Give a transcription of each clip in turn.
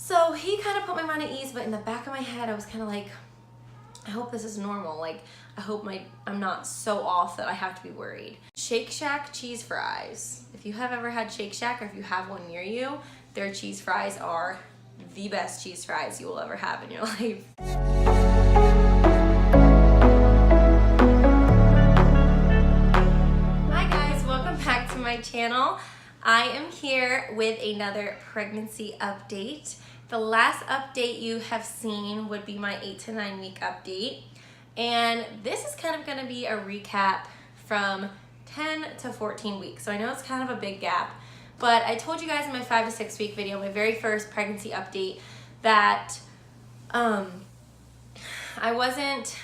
So he kind of put my mind at ease, but in the back of my head, I was kind of like, I hope this is normal. Like, I hope I'm not so off that I have to be worried. Shake Shack cheese fries. If you have ever had Shake Shack or if you have one near you, their cheese fries are the best cheese fries you will ever have in your life. Hi guys, welcome back to my channel. I am here with another pregnancy update. The last update you have seen would be my 8 to 9 week update. And this is kind of gonna be a recap from 10 to 14 weeks. So I know it's kind of a big gap, but I told you guys in my 5 to 6 week video, my very first pregnancy update, that I wasn't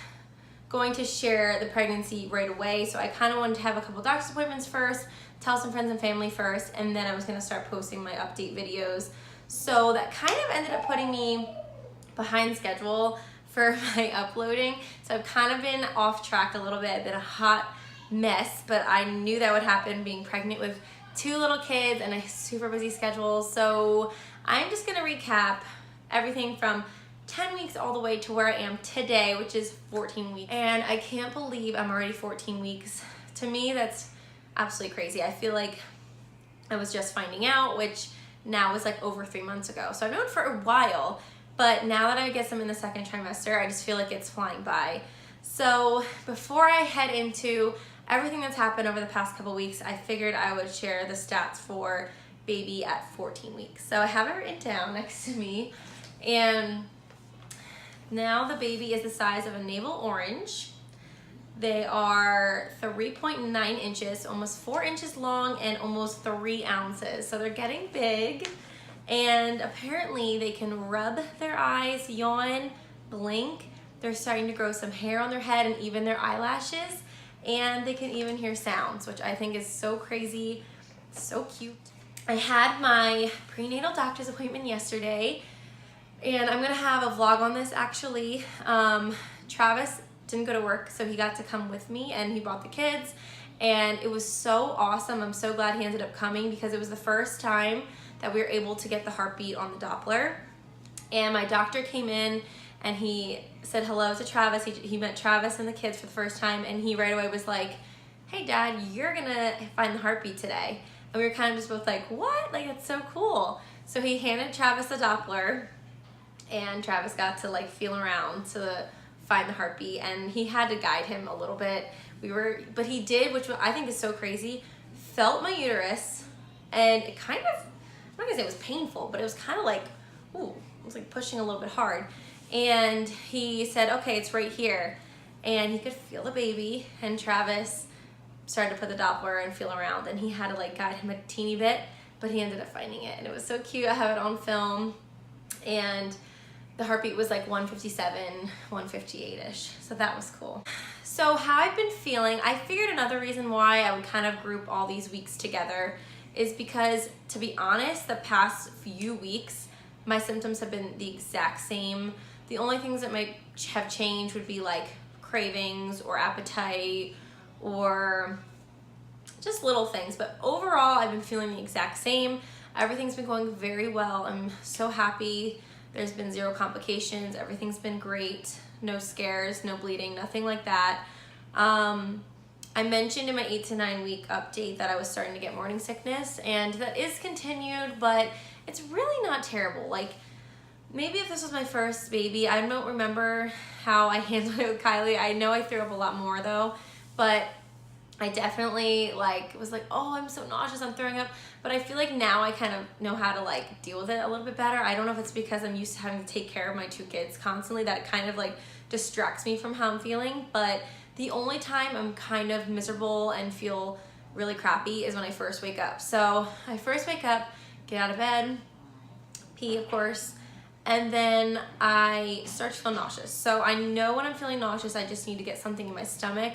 going to share the pregnancy right away. So I kind of wanted to have a couple doctor's appointments first, tell some friends and family first, and then I was gonna start posting my update videos. So that kind of ended up putting me behind schedule for my uploading. So I've kind of been off track a little bit. I've been a hot mess, but I knew that would happen being pregnant with 2 little kids and a super busy schedule. So I'm just gonna recap everything from 10 weeks all the way to where I am today, which is 14 weeks. And I can't believe I'm already 14 weeks. To me, that's absolutely crazy. I feel like I was just finding out, which now was like over 3 months ago. So I've known for a while, but now that I guess I'm in the 2nd trimester, I just feel like it's flying by. So before I head into everything that's happened over the past couple weeks, I figured I would share the stats for baby at 14 weeks. So I have it written down next to me, and now the baby is the size of a navel orange. They are 3.9 inches, almost 4 inches long, and almost 3 ounces. So they're getting big, and apparently they can rub their eyes, yawn, blink. They're starting to grow some hair on their head and even their eyelashes, and they can even hear sounds, which I think is so crazy, so cute. I had my prenatal doctor's appointment yesterday, and I'm gonna have a vlog on this actually. Travis didn't go to work, so he got to come with me, and he brought the kids, and it was so awesome. I'm so glad he ended up coming because it was the first time that we were able to get the heartbeat on the Doppler. And my doctor came in and he said hello to Travis. He met Travis and the kids for the first time, and he right away was like, "Hey Dad, you're gonna find the heartbeat today." And we were kind of just both like, "What? Like, it's so cool." So he handed Travis the Doppler, and Travis got to like feel around to find the heartbeat, and he had to guide him a little bit. But he did, which I think is so crazy, felt my uterus, and it kind of, I'm not gonna say it was painful, but it was kind of like, ooh, it was like pushing a little bit hard. And he said, "Okay, it's right here." And he could feel the baby, and Travis started to put the Doppler and feel around, and he had to like guide him a teeny bit, but he ended up finding it, and it was so cute. I have it on film, and the heartbeat was like 157, 158-ish, so that was cool. So how I've been feeling, I figured another reason why I would kind of group all these weeks together is because, to be honest, the past few weeks, my symptoms have been the exact same. The only things that might have changed would be like cravings or appetite or just little things, but overall I've been feeling the exact same. Everything's been going very well. I'm so happy. There's been 0 complications. Everything's been great. No scares, no bleeding, nothing like that. I mentioned in my 8 to 9 week update that I was starting to get morning sickness, and that is continued, but it's really not terrible. Like, maybe if this was my first baby, I don't remember how I handled it with Kylie. I know I threw up a lot more though, but I definitely was like, "Oh, I'm so nauseous, I'm throwing up." But I feel like now I kind of know how to like deal with it a little bit better. I don't know if it's because I'm used to having to take care of my 2 kids constantly that it kind of like distracts me from how I'm feeling. But the only time I'm kind of miserable and feel really crappy is when I first wake up. So I first wake up, get out of bed, pee of course, and then I start to feel nauseous. So I know when I'm feeling nauseous, I just need to get something in my stomach.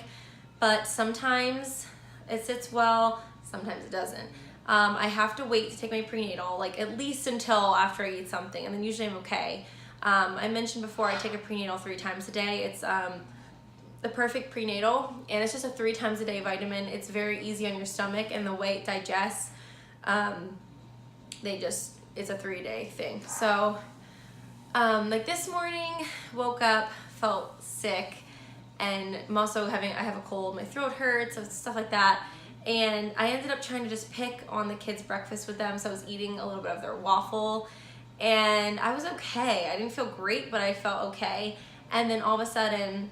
But sometimes it sits well, sometimes it doesn't. I have to wait to take my prenatal, like at least until after I eat something, and then usually I'm okay. I mentioned before I take a prenatal 3 times a day. It's the perfect prenatal, and it's just a 3 times a day vitamin. It's very easy on your stomach, and the way it digests, it's a 3-day thing. So Like this morning, woke up, felt sick, and I'm also I have a cold, my throat hurts, stuff like that. And I ended up trying to just pick on the kids' breakfast with them, so I was eating a little bit of their waffle, and I was okay. I didn't feel great, but I felt okay. And then all of a sudden,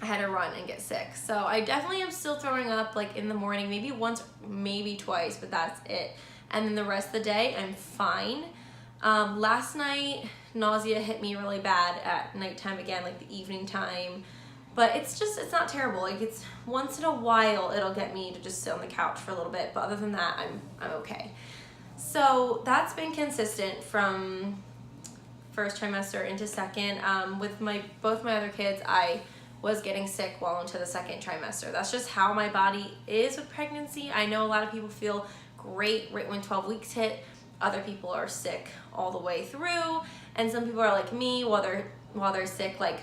I had to run and get sick. So I definitely am still throwing up like in the morning, maybe once, maybe twice, but that's it. And then the rest of the day, I'm fine. Last night, nausea hit me really bad at nighttime again, like the evening time. But it's not terrible. Like it's once in a while, it'll get me to just sit on the couch for a little bit. But other than that, I'm okay. So that's been consistent from first trimester into second. With both my other kids, I was getting sick well into the second trimester. That's just how my body is with pregnancy. I know a lot of people feel great right when 12 weeks hit. Other people are sick all the way through, and some people are like me while they're sick, like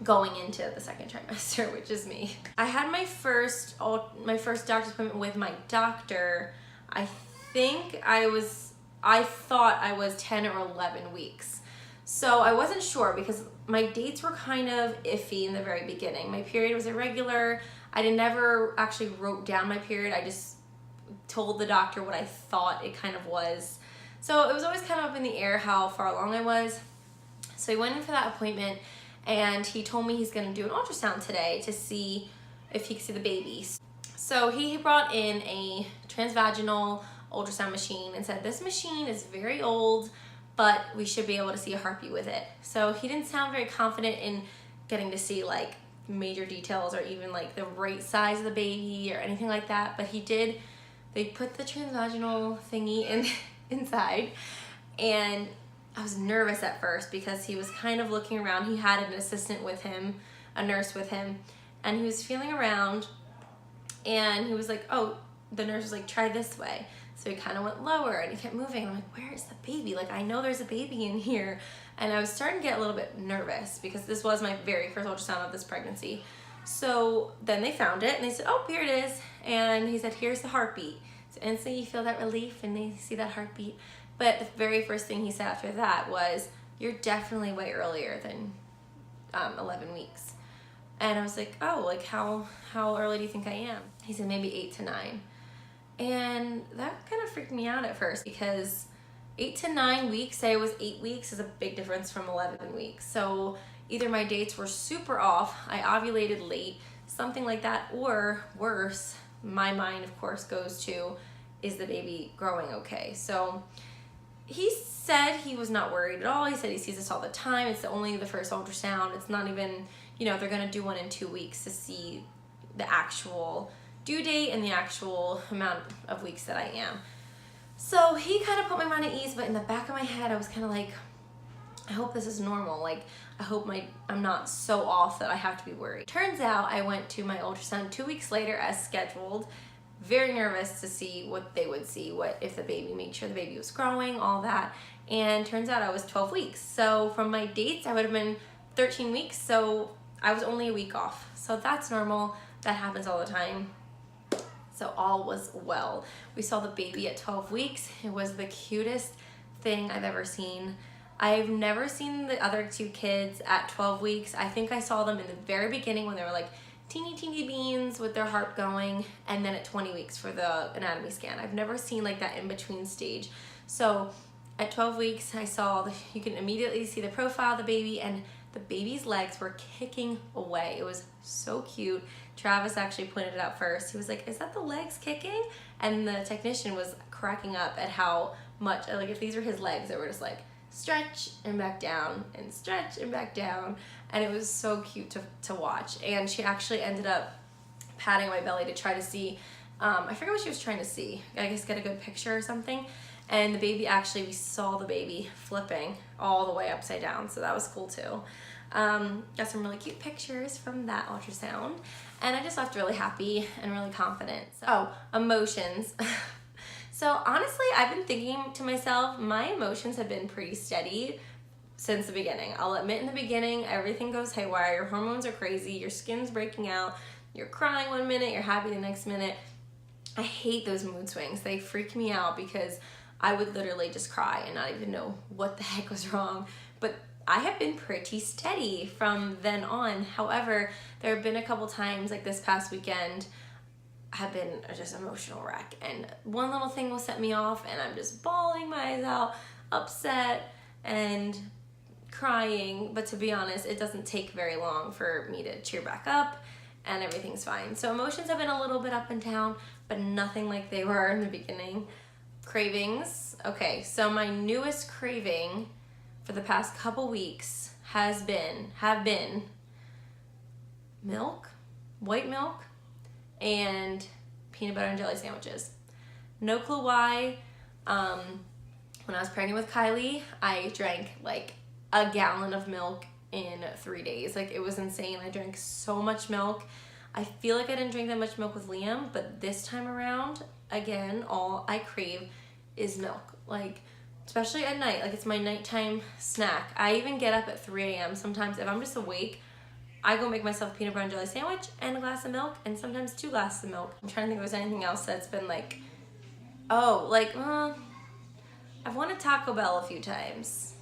going into the second trimester, which is me. I had my first doctor's appointment with my doctor. I thought I was 10 or 11 weeks. So I wasn't sure because my dates were kind of iffy in the very beginning. My period was irregular. I never actually wrote down my period. I just told the doctor what I thought it kind of was. So it was always kind of up in the air how far along I was. So I went in for that appointment, and he told me he's gonna do an ultrasound today to see if he could see the baby. So he brought in a transvaginal ultrasound machine and said, this machine is very old, but we should be able to see a heartbeat with it. So he didn't sound very confident in getting to see like major details or even like the right size of the baby or anything like that, but he did. They put the transvaginal thingy inside, and I was nervous at first because he was kind of looking around. He had an assistant with him, a nurse with him, and he was feeling around, and he was like, oh, the nurse was like, try this way. So he kind of went lower, and he kept moving. I'm like, where is the baby? Like, I know there's a baby in here. And I was starting to get a little bit nervous because this was my very first ultrasound of this pregnancy. So then they found it, and they said, oh, here it is. And he said, here's the heartbeat. So instantly you feel that relief, and they see that heartbeat. But the very first thing he said after that was, you're definitely way earlier than 11 weeks. And I was like, oh, like how early do you think I am? He said, maybe 8 to 9. And that kind of freaked me out at first because 8 to 9 weeks, say it was 8 weeks, is a big difference from 11 weeks. So either my dates were super off, I ovulated late, something like that, or worse, my mind of course goes to, is the baby growing okay? So he said he was not worried at all. He said he sees this all the time. It's only the first ultrasound. It's not even, they're gonna do one in 2 weeks to see the actual due date and the actual amount of weeks that I am. So he kind of put my mind at ease, but in the back of my head, I was kind of like, I hope this is normal. Like, I hope I'm not so off that I have to be worried. Turns out I went to my ultrasound 2 weeks later as scheduled, very nervous to see what they would see, if the baby, made sure the baby was growing, all that. And turns out I was 12 weeks. So from my dates, I would have been 13 weeks. So I was only a week off. So that's normal. That happens all the time. So all was well. We saw the baby at 12 weeks. It was the cutest thing I've ever seen. I've never seen the other 2 kids at 12 weeks. I think I saw them in the very beginning when they were like teeny beans with their heart going, and then at 20 weeks for the anatomy scan. I've never seen like that in-between stage. So at 12 weeks, I saw, you can immediately see the profile of the baby, and the baby's legs were kicking away. It was so cute. Travis actually pointed it out first. He was like, is that the legs kicking? And the technician was cracking up at how much, like if these were his legs, they were just like stretch and back down and stretch and back down. And it was so cute to watch. And she actually ended up patting my belly to try to see, I forget what she was trying to see. I guess get a good picture or something. And the baby, actually, we saw the baby flipping all the way upside down. So that was cool too. Got some really cute pictures from that ultrasound. And I just left really happy and really confident. So, emotions. So honestly, I've been thinking to myself, my emotions have been pretty steady since the beginning. I'll admit in the beginning, everything goes haywire. Your hormones are crazy. Your skin's breaking out. You're crying one minute, you're happy the next minute. I hate those mood swings. They freak me out because I would literally just cry and not even know what the heck was wrong. But I have been pretty steady from then on. However, there have been a couple times, like this past weekend, have been just emotional wreck, and one little thing will set me off and I'm just bawling my eyes out, upset and crying. But to be honest, it doesn't take very long for me to cheer back up and everything's fine. So emotions have been a little bit up and down, but nothing like they were in the beginning. Cravings. Okay, so my newest craving for the past couple weeks have been milk, white milk, and peanut butter and jelly sandwiches. No clue why. When I was pregnant with Kylie, I drank like a gallon of milk in 3 days. Like, it was insane. I drank so much milk. I feel like I didn't drink that much milk with Liam, but this time around, again, all I crave is milk. Like, especially at night, like it's my nighttime snack. I even get up at 3 a.m. sometimes. If I'm just awake, I go make myself a peanut butter and jelly sandwich and a glass of milk, and sometimes 2 glasses of milk. I'm trying to think if there's anything else that's been like, I've wanted Taco Bell a few times,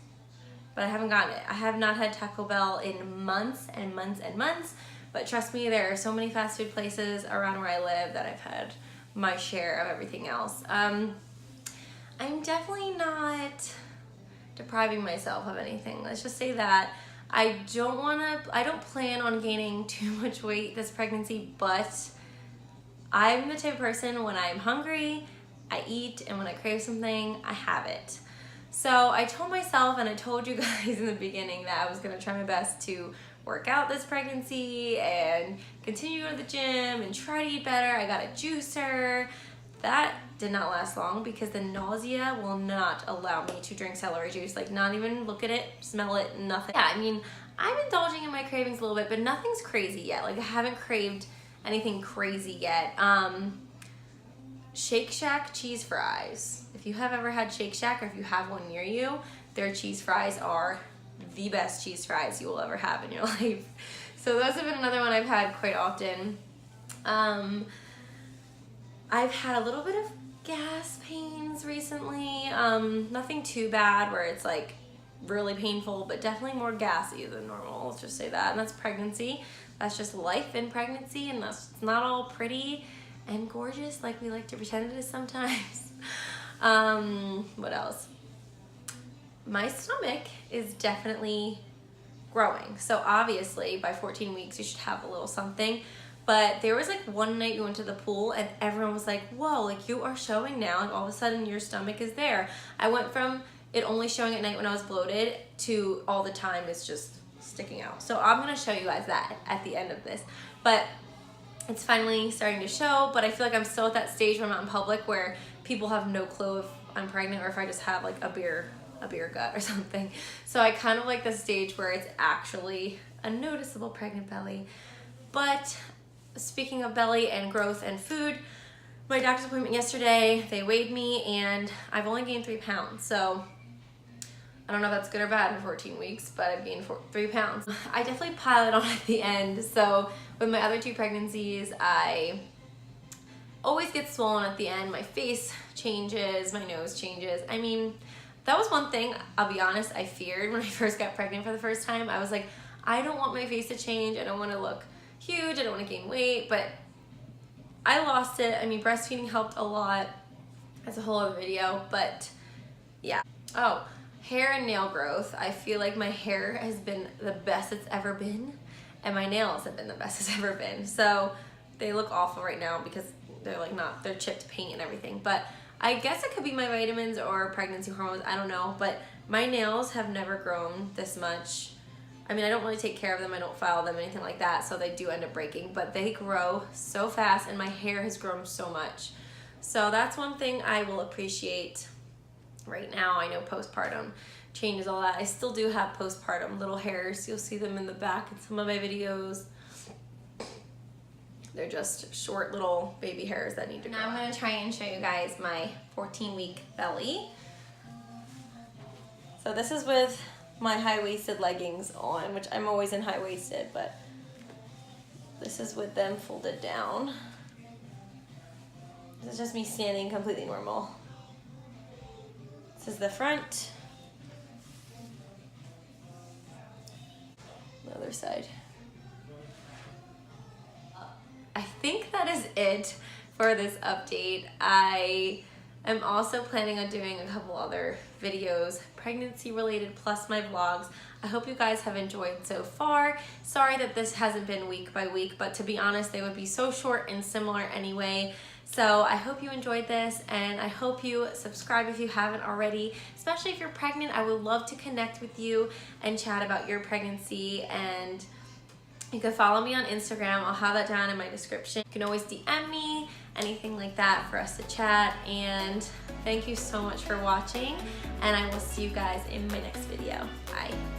but I haven't gotten it. I have not had Taco Bell in months and months and months, but trust me, there are so many fast food places around where I live that I've had my share of everything else. I'm definitely not depriving myself of anything. Let's just say that. I don't plan on gaining too much weight this pregnancy, but I'm the type of person, when I'm hungry, I eat, and when I crave something, I have it. So I told myself, and I told you guys in the beginning, that I was gonna try my best to work out this pregnancy and continue to go to the gym and try to eat better. I got a juicer. That did not last long because the nausea will not allow me to drink celery juice. Like, not even look at it, smell it, nothing. Yeah, I mean, I'm indulging in my cravings a little bit, but nothing's crazy yet. Like, I haven't craved anything crazy yet. Shake Shack cheese fries. If you have ever had Shake Shack, or if you have one near you, their cheese fries are the best cheese fries you will ever have in your life. So those have been another one I've had quite often. I've had a little bit of gas pains recently. Nothing too bad where it's like really painful, but definitely more gassy than normal. Let's just say that. And that's pregnancy. That's just life in pregnancy, and that's not all pretty and gorgeous like we like to pretend it is sometimes. What else? My stomach is definitely growing. So obviously by 14 weeks you should have a little something. But there was like one night we went to the pool and everyone was like, whoa, like you are showing now, and all of a sudden your stomach is there. I went from it only showing at night when I was bloated to all the time it's just sticking out. So I'm gonna show you guys that at the end of this. But it's finally starting to show, but I feel like I'm still at that stage where I'm out in public where people have no clue if I'm pregnant or if I just have like a beer gut or something. So I kind of like the stage where it's actually a noticeable pregnant belly. But speaking of belly and growth and food, my doctor's appointment yesterday, they weighed me and I've only gained 3 pounds. So I don't know if that's good or bad for 14 weeks, but I've gained 3 pounds. I definitely pile it on at the end. So with my other 2 pregnancies, I always get swollen at the end. My face changes, my nose changes. I mean, that was one thing, I'll be honest, I feared when I first got pregnant for the first time. I was like, I don't want my face to change. I don't want to look huge. I don't want to gain weight, but I lost it. I mean, breastfeeding helped a lot. That's a whole other video, but yeah. Oh, hair and nail growth. I feel like my hair has been the best it's ever been, and my nails have been the best it's ever been. So they look awful right now because they're like they're chipped paint and everything. But I guess it could be my vitamins or pregnancy hormones, I don't know. But my nails have never grown this much. I mean, I don't really take care of them. I don't file them, anything like that. So they do end up breaking, but they grow so fast and my hair has grown so much. So that's one thing I will appreciate right now. I know postpartum changes all that. I still do have postpartum little hairs. You'll see them in the back in some of my videos. They're just short little baby hairs that need to grow. Now I'm gonna try and show you guys my 14-week belly. So this is with my high-waisted leggings on, which I'm always in high-waisted, but this is with them folded down. This is just me standing completely normal. This is the front. other side. I think that is it for this update. I am also planning on doing a couple other videos, pregnancy related, plus my vlogs. I hope you guys have enjoyed so far. Sorry that this hasn't been week by week, but to be honest, they would be so short and similar anyway. So I hope you enjoyed this, and I hope you subscribe if you haven't already, especially if you're pregnant. I would love to connect with you and chat about your pregnancy, and you can follow me on Instagram. I'll have that down in my description. You can always DM me, anything like that, for us to chat. And thank you so much for watching, and I will see you guys in my next video. Bye.